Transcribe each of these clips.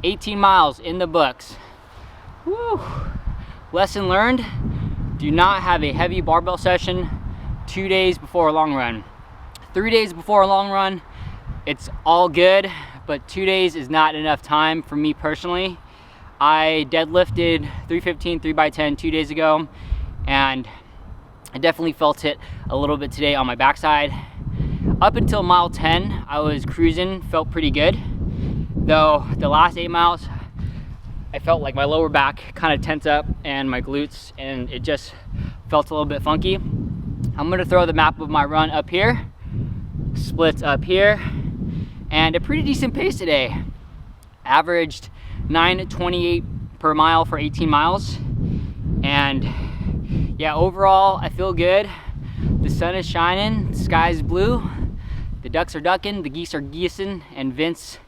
18 miles in the books. Woo. Lesson learned, do not have a heavy barbell session 2 days before a long run. 3 days before a long run, it's all good, but 2 days is not enough time for me personally. I deadlifted 315 3x10 2 days ago, and I definitely felt it a little bit today on my backside. Up until mile 10, I was cruising, felt pretty good. Though the last 8 miles, I felt like my lower back kind of tense up and my glutes, and it just felt a little bit funky. I'm gonna throw the map of my run up here, splits up here, and a pretty decent pace today. Averaged 9:28 per mile for 18 miles. And yeah, overall, I feel good. The sun is shining, the sky is blue, the ducks are ducking, the geese are geesing, and Vince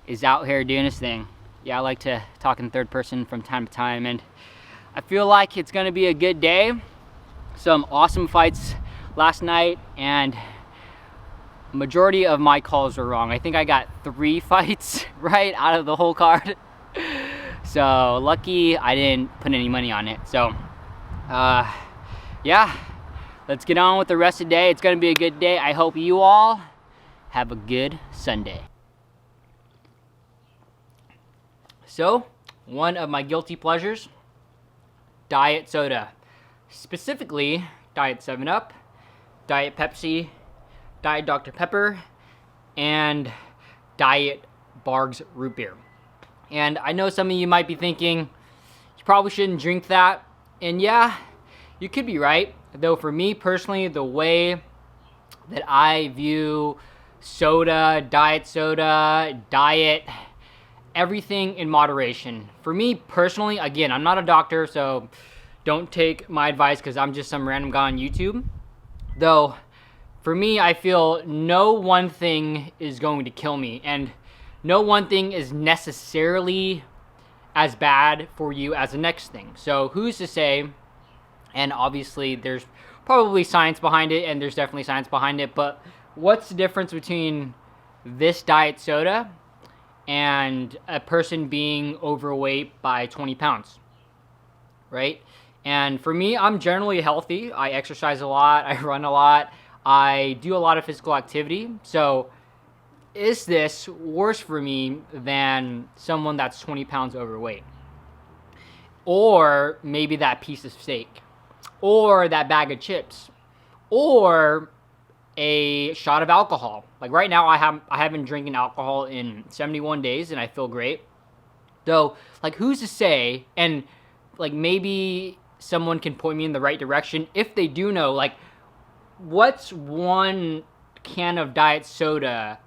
is out here doing his thing. Yeah, I like to talk in third person from time to time, and I feel like it's gonna be a good day. Some awesome fights last night, and majority of my calls were wrong. I think I got 3 fights right out of the whole card. So lucky I didn't put any money on it. So yeah, let's get on with the rest of the day. It's gonna be a good day. I hope you all have a good Sunday. So, one of my guilty pleasures, diet soda. Specifically, Diet 7-Up, Diet Pepsi, Diet Dr. Pepper, and Diet Barg's Root Beer. And I know some of you might be thinking, you probably shouldn't drink that. And yeah, you could be right. Though for me personally, the way that I view soda, diet, everything in moderation. For me personally, again, I'm not a doctor, so don't take my advice because I'm just some random guy on YouTube. Though, for me, I feel no one thing is going to kill me, and no one thing is necessarily as bad for you as the next thing. So who's to say? And obviously there's probably science behind it, and there's definitely science behind it, but what's the difference between this diet soda and a person being overweight by 20 pounds, right? And for me, I'm generally healthy. I exercise a lot, I run a lot, I do a lot of physical activity. So is this worse for me than someone that's 20 pounds overweight? Or maybe that piece of steak, or that bag of chips, or a shot of alcohol. Like right now, I haven't been drinking alcohol in 71 days, and I feel great. Though, like, who's to say? And like, maybe someone can point me in the right direction if they do know. Like, what's one can of diet soda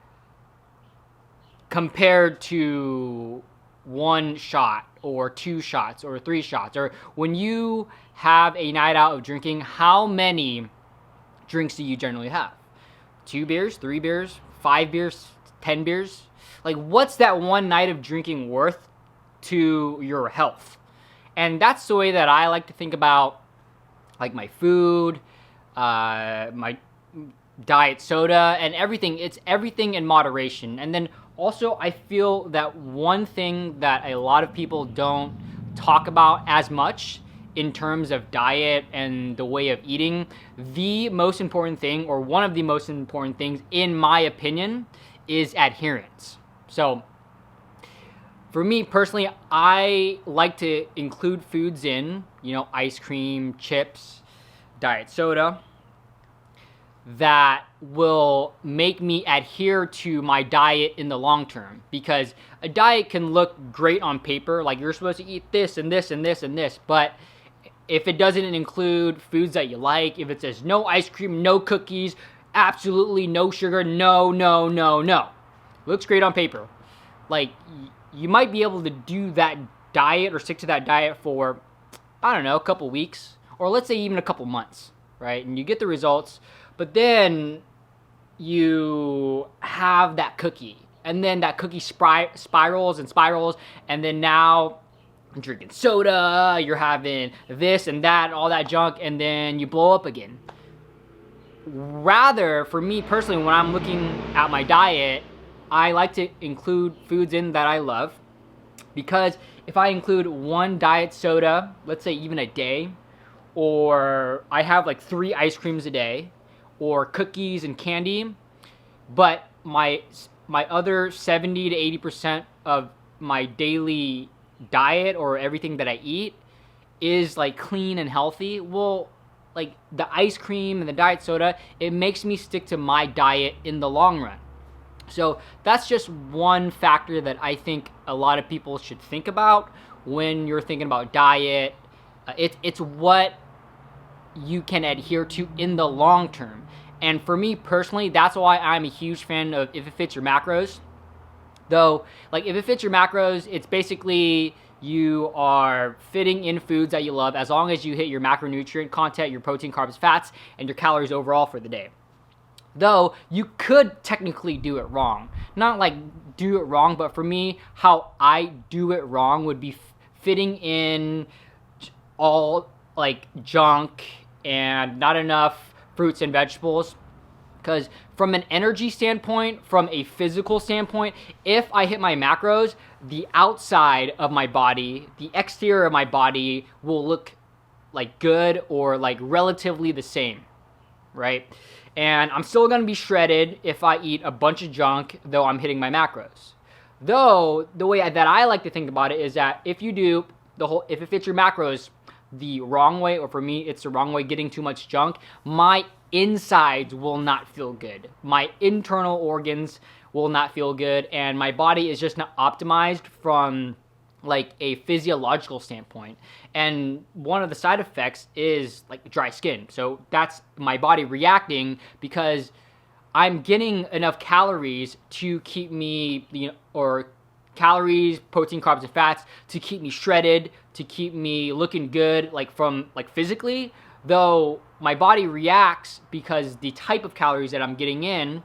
compared to 1 shot or 2 shots or 3 shots? Or when you have a night out of drinking, how many drinks do you generally have? 2 beers, 3 beers, 5 beers, 10 beers? Like, what's that one night of drinking worth to your health? And that's the way that I like to think about, like, my food, my diet soda, and everything. It's everything in moderation. And then also, I feel that one thing that a lot of people don't talk about as much in terms of diet and the way of eating, the most important thing, or one of the most important things, in my opinion, is adherence. So, for me personally, I like to include foods in, ice cream, chips, diet soda, that will make me adhere to my diet in the long term. Because a diet can look great on paper, like you're supposed to eat this and this and this and this, but if it doesn't include foods that you like, if it says no ice cream, no cookies, absolutely no sugar, no, looks great on paper. Like, you might be able to do that diet or stick to that diet for, I don't know, a couple weeks, or let's say even a couple months, right? And you get the results, but then you have that cookie, and then that cookie spirals, and then now you're drinking soda, you're having this and that, all that junk, and then you blow up again. Rather, for me personally, when I'm looking at my diet, I like to include foods in that I love, Because if I include one diet soda, let's say even a day, or I have like 3 ice creams a day, or cookies and candy, but my other 70 to 80% of my daily diet or everything that I eat is like clean and healthy, well, like the ice cream and the diet soda, it makes me stick to my diet in the long run. So that's just one factor that I think a lot of people should think about when you're thinking about diet. It's what you can adhere to in the long term. And for me personally, that's why I'm a huge fan of If It Fits Your Macros. Though, like If It Fits Your Macros, it's basically you are fitting in foods that you love as long as you hit your macronutrient content, your protein, carbs, fats, and your calories overall for the day. Though, you could technically do it wrong. Not like do it wrong, but for me, how I do it wrong would be fitting in all like junk and not enough fruits and vegetables. Because from an energy standpoint, from a physical standpoint, if I hit my macros, the outside of my body, the exterior of my body will look like good or like relatively the same, right? And I'm still going to be shredded if I eat a bunch of junk, though I'm hitting my macros. Though, the way that I like to think about it is that if you do if it fits your macros the wrong way, or for me, it's the wrong way, getting too much junk, my insides will not feel good. My internal organs will not feel good, and my body is just not optimized from like a physiological standpoint. And one of the side effects is like dry skin. So that's my body reacting because I'm getting enough calories to keep me, or calories, protein, carbs, and fats to keep me shredded, to keep me looking good, like from like physically, though my body reacts because the type of calories that I'm getting in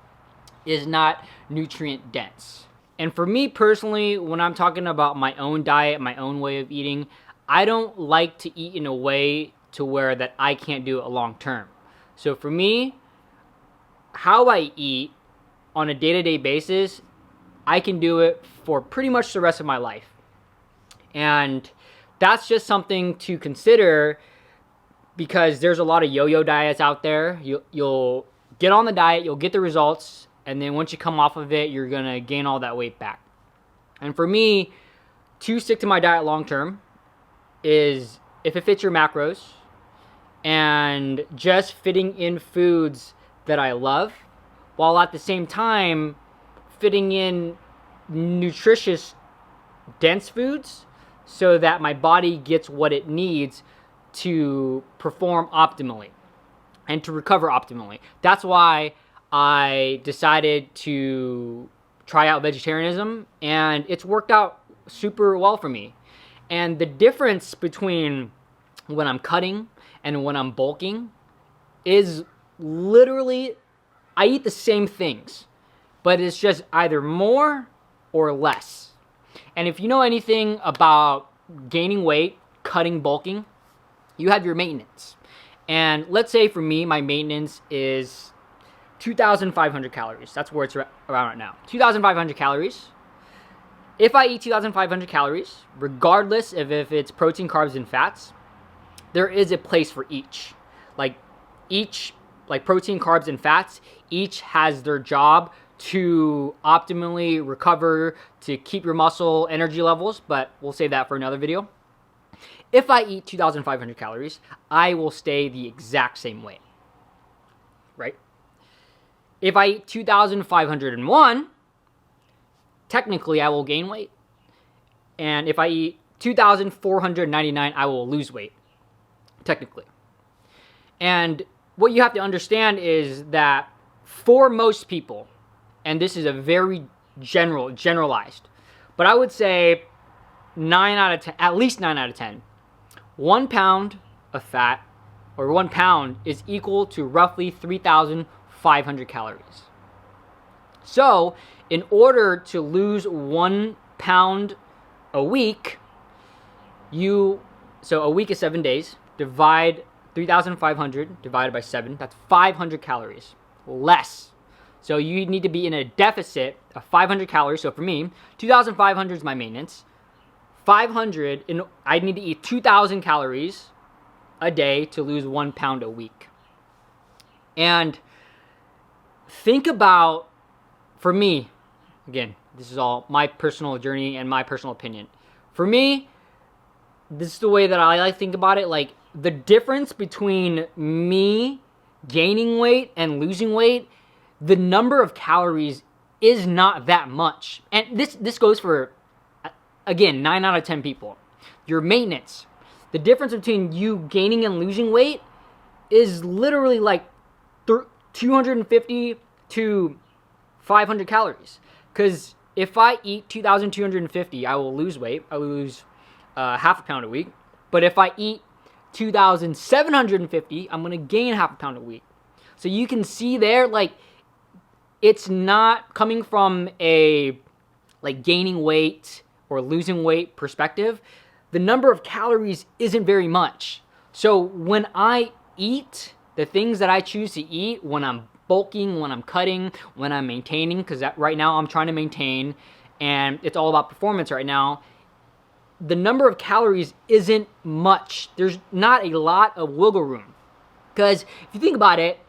is not nutrient dense. And for me personally, when I'm talking about my own diet, my own way of eating, I don't like to eat in a way to where that I can't do it long term. So for me, how I eat on a day-to-day basis, I can do it for pretty much the rest of my life. And that's just something to consider because there's a lot of yo-yo diets out there. You'll get on the diet, you'll get the results, and then once you come off of it, you're gonna gain all that weight back. And for me, to stick to my diet long term is if it fits your macros and just fitting in foods that I love, while at the same time fitting in nutritious, dense foods so that my body gets what it needs to perform optimally and to recover optimally. That's why I decided to try out vegetarianism, and it's worked out super well for me. And the difference between when I'm cutting and when I'm bulking is literally, I eat the same things, but it's just either more or less. And if you know anything about gaining weight, cutting, bulking, you have your maintenance. And let's say for me, my maintenance is 2,500 calories. That's where it's around right now. 2,500 calories. If I eat 2,500 calories, regardless of if it's protein, carbs, and fats, there is a place for each. Like protein, carbs, and fats, each has their job to optimally recover, to keep your muscle energy levels, but we'll save that for another video. If I eat 2,500 calories, I will stay the exact same weight, right? If I eat 2,501, technically I will gain weight. And if I eat 2,499, I will lose weight, technically. And what you have to understand is that for most people, and this is a very generalized, but I would say 9 out of 10, at least 9 out of 10, 1 pound of fat, or 1 pound, is equal to roughly 3,500 calories. So, in order to lose 1 pound a week, so a week is 7 days, divide 3,500 divided by 7, that's 500 calories less. So you need to be in a deficit of 500 calories. So for me, 2,500 is my maintenance. 500, and I need to eat 2,000 calories a day to lose 1 pound a week. And think about, for me, again, this is all my personal journey and my personal opinion. For me, this is the way that I like to think about it. Like, the difference between me gaining weight and losing weight, the number of calories is not that much. And this goes for, again, 9 out of 10 people. Your maintenance, the difference between you gaining and losing weight is literally like 250 to 500 calories. Because if I eat 2,250, I will lose weight. I will lose half a pound a week. But if I eat 2,750, I'm going to gain half a pound a week. So you can see there, like, it's not coming from a, like, gaining weight or losing weight perspective. The number of calories isn't very much. So when I eat the things that I choose to eat, when I'm bulking, when I'm cutting, when I'm maintaining, because right now I'm trying to maintain, and it's all about performance right now, the number of calories isn't much. There's not a lot of wiggle room. Because if you think about it,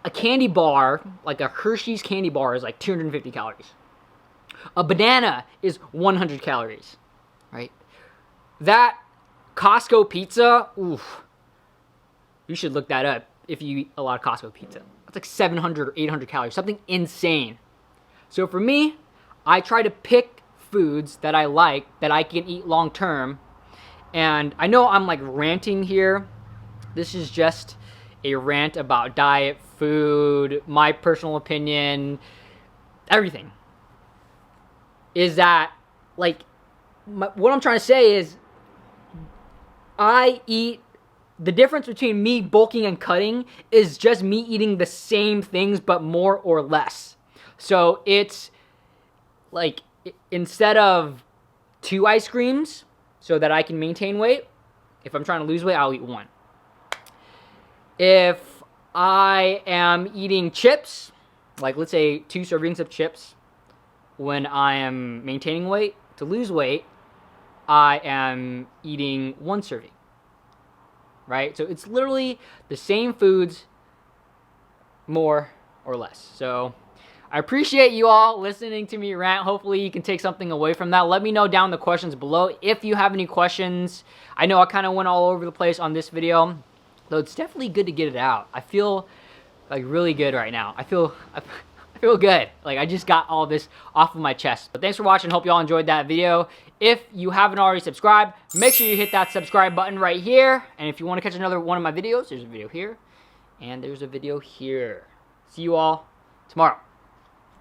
a candy bar, like a Hershey's candy bar, is like 250 calories. A banana is 100 calories, right? That Costco pizza, oof, you should look that up if you eat a lot of Costco pizza. That's like 700 or 800 calories, something insane. So for me, I try to pick foods that I like, that I can eat long term. And I know I'm like ranting here. This is just a rant about diet, food, my personal opinion, everything. Is that, like, what I'm trying to say is, I eat, the difference between me bulking and cutting is just me eating the same things but more or less. So it's like, instead of 2 ice creams so that I can maintain weight, if I'm trying to lose weight, I'll eat 1. If I am eating chips, like let's say 2 servings of chips, when I am maintaining weight, to lose weight, I am eating 1 serving, right? So it's literally the same foods, more or less. So I appreciate you all listening to me rant. Hopefully you can take something away from that. Let me know down in the questions below if you have any questions. I know I kind of went all over the place on this video, though it's definitely good to get it out. I feel like really good right now. I feel good. Like, I just got all this off of my chest. But thanks for watching. Hope you all enjoyed that video. If you haven't already subscribed, make sure you hit that subscribe button right here. And if you want to catch another one of my videos, there's a video here and there's a video here. See you all tomorrow.